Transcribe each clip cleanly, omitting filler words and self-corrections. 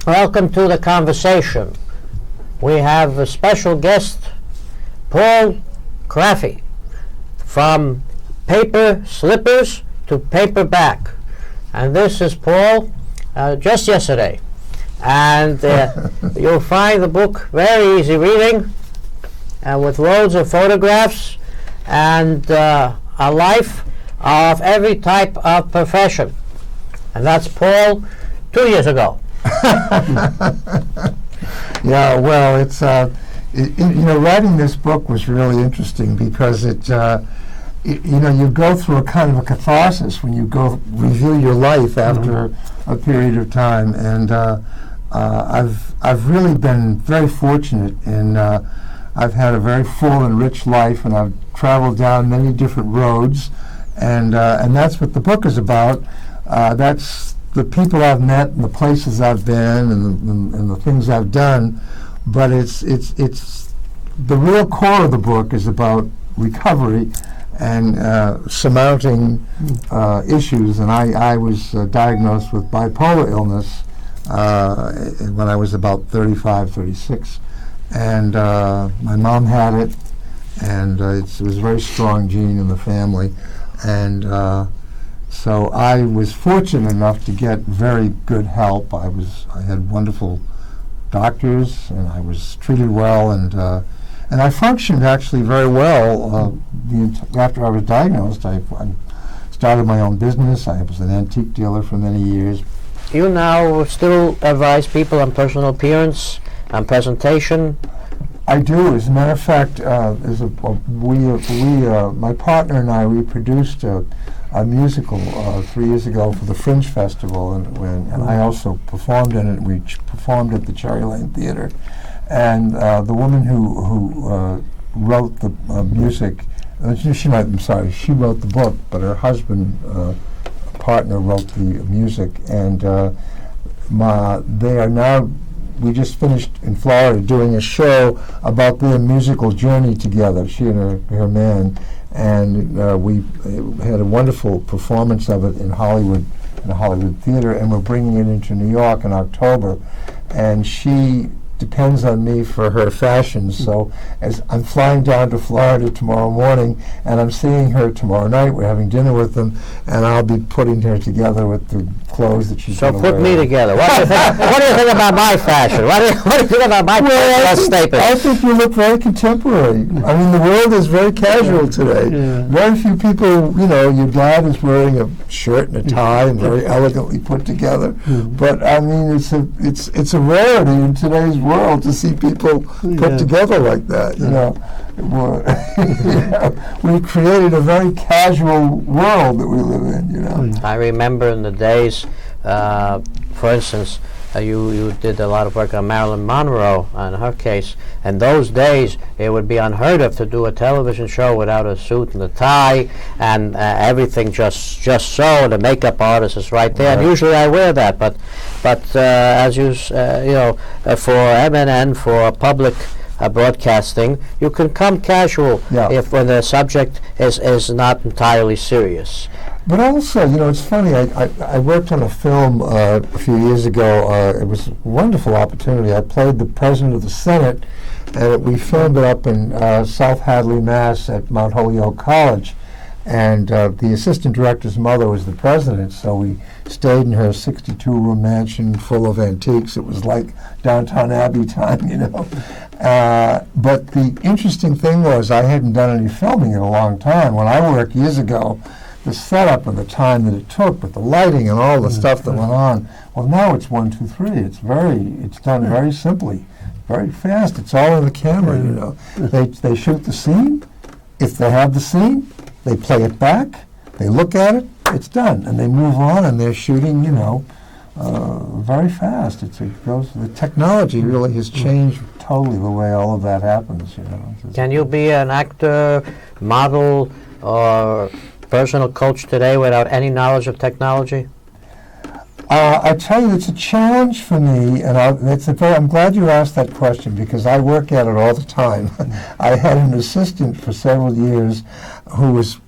Welcome to the conversation. We have a special guest, Paul Craffey, from paper slippers to paperback. And this is Paul just yesterday. And you'll find the book very easy reading with loads of photographs and a life of every type of profession. And that's Paul 2 years ago. Yeah, well, it's writing this book was really interesting because you go through a kind of a catharsis when you go review your life after a period of time, and I've really been very fortunate in I've had a very full and rich life, and I've traveled down many different roads, and that's what the book is about. That's the people I've met and the places I've been and the things I've done, but it's the real core of the book is about recovery and surmounting issues. And I was diagnosed with bipolar illness when I was about 35, 36, and my mom had it, and it was a very strong gene in the family, and so I was fortunate enough to get very good help. I had wonderful doctors, and I was treated well, and I functioned actually very well. After I was diagnosed, I started my own business. I was an antique dealer for many years. You now still advise people on personal appearance, on presentation? I do. As a matter of fact, my partner and I, we produced a musical 3 years ago for the Fringe Festival, and I also performed in it. We performed at the Cherry Lane Theater, and the woman who wrote the music, she wrote the book, but her husband, partner, wrote the music, and they are now. We just finished in Florida doing a show about their musical journey together, she and her man, and we had a wonderful performance of it in Hollywood, in the Hollywood Theater, and we're bringing it into New York in October. And she depends on me for her fashion, so as I'm flying down to Florida tomorrow morning, and I'm seeing her tomorrow night, we're having dinner with them, and I'll be putting her together with the clothes that she's So going to wear. put me together. What do you think about my fashion? What do you think about my statement? I think you look very contemporary. I mean, the world is very casual today. Yeah. Very few people, your dad is wearing a shirt and a tie and very elegantly put together. But I mean, it's a rarity in today's world to see people put together like that. We've created a very casual world that we live in. I remember in the days, for instance, you did a lot of work on Marilyn Monroe in her case. In those days, it would be unheard of to do a television show without a suit and a tie, and everything just so. The makeup artist is right there, and usually I wear that. But as you for MNN, for public broadcasting, you can come casual if when the subject is not entirely serious. But also, it's funny, I worked on a film a few years ago. It was a wonderful opportunity. I played the President of the Senate, and we filmed it up in South Hadley, Mass. At Mount Holyoke College. And the assistant director's mother was the president, so we stayed in her 62-room mansion full of antiques. It was like Downton Abbey time, But the interesting thing was I hadn't done any filming in a long time. When I worked years ago, the setup and the time that it took, with the lighting and all the stuff that went on. Well, now it's 1, 2, 3. It's done very simply, very fast. It's all in the camera. They shoot the scene. If they have the scene, they play it back. They look at it. It's done, and they move on, and they're shooting. Very fast. The technology really has changed totally the way all of that happens. Can you be an actor, model, or personal coach today without any knowledge of technology? I tell you, it's a challenge for me, and I'm glad you asked that question because I work at it all the time. I had an assistant for several years who was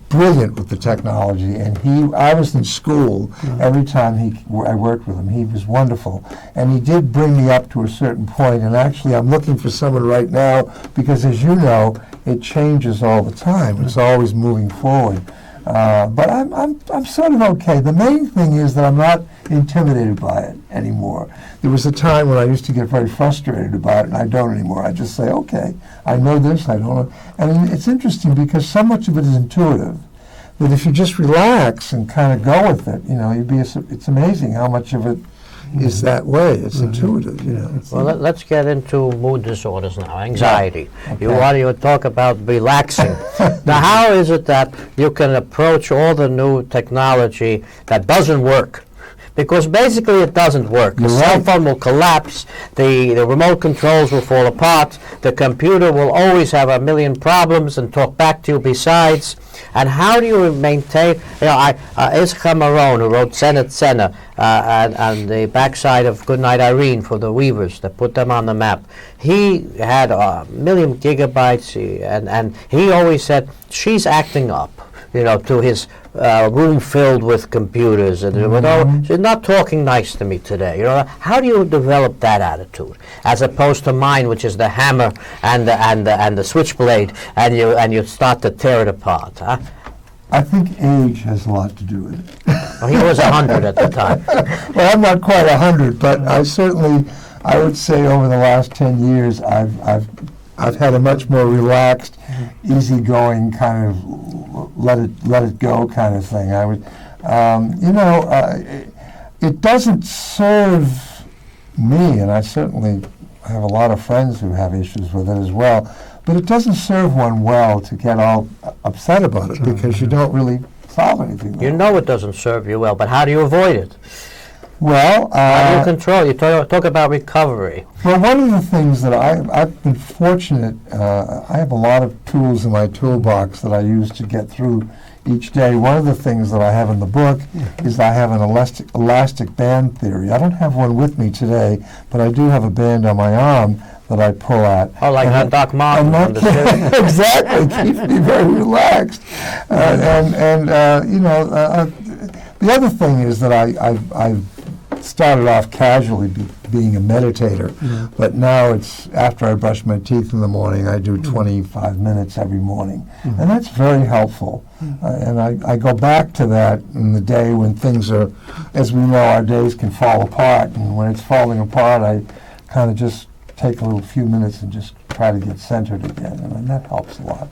brilliant with the technology, and I was in school every time I worked with him. He was wonderful, and he did bring me up to a certain point, and actually I'm looking for someone right now, because as you know, it changes all the time. It's always moving forward. But I'm sort of okay. The main thing is that I'm not intimidated by it anymore. There was a time when I used to get very frustrated about it, and I don't anymore. I just say, okay, I know this, I don't know. And it's interesting because so much of it is intuitive that if you just relax and kind of go with it, it's amazing how much of it is that way. It's intuitive, Well, let's get into mood disorders now, anxiety. Okay. You want to talk about relaxing. Now, how is it that you can approach all the new technology that doesn't work? Because basically it doesn't work. The cell phone will collapse, the remote controls will fall apart, the computer will always have a million problems and talk back to you besides. And how do you maintain, Ischa Marone, who wrote Senna, and the backside of Goodnight Irene for the Weavers that put them on the map. He had a million gigabytes, and he always said, she's acting up, to his room filled with computers, and she's not talking nice to me today. How do you develop that attitude, as opposed to mine, which is the hammer and the switchblade, and you start to tear it apart? Huh? I think age has a lot to do with it. Well, he was 100 at the time. Well, I'm not quite 100, but I would say over the last 10 years, I've had a much more relaxed, easygoing kind of let it go kind of thing. It doesn't serve me, and I certainly have a lot of friends who have issues with it as well. But it doesn't serve one well to get all upset about it, because you don't really solve anything. You know it doesn't serve you well, but how do you avoid it? Well, how do you control? You talk about recovery. Well, one of the things that I've been fortunate, I have a lot of tools in my toolbox that I use to get through each day. One of the things that I have in the book is I have an elastic band theory. I don't have one with me today, but I do have a band on my arm that I pull at. Oh, like that Doc Martin from the series. Exactly, keeps me very relaxed. The other thing is that I've started off casually being a meditator, but now it's after I brush my teeth in the morning, I do 25 minutes every morning, and that's very helpful. And I go back to that in the day when things are, as we know, our days can fall apart, and when it's falling apart, I kind of just take a few minutes and just try to get centered again, and that helps a lot.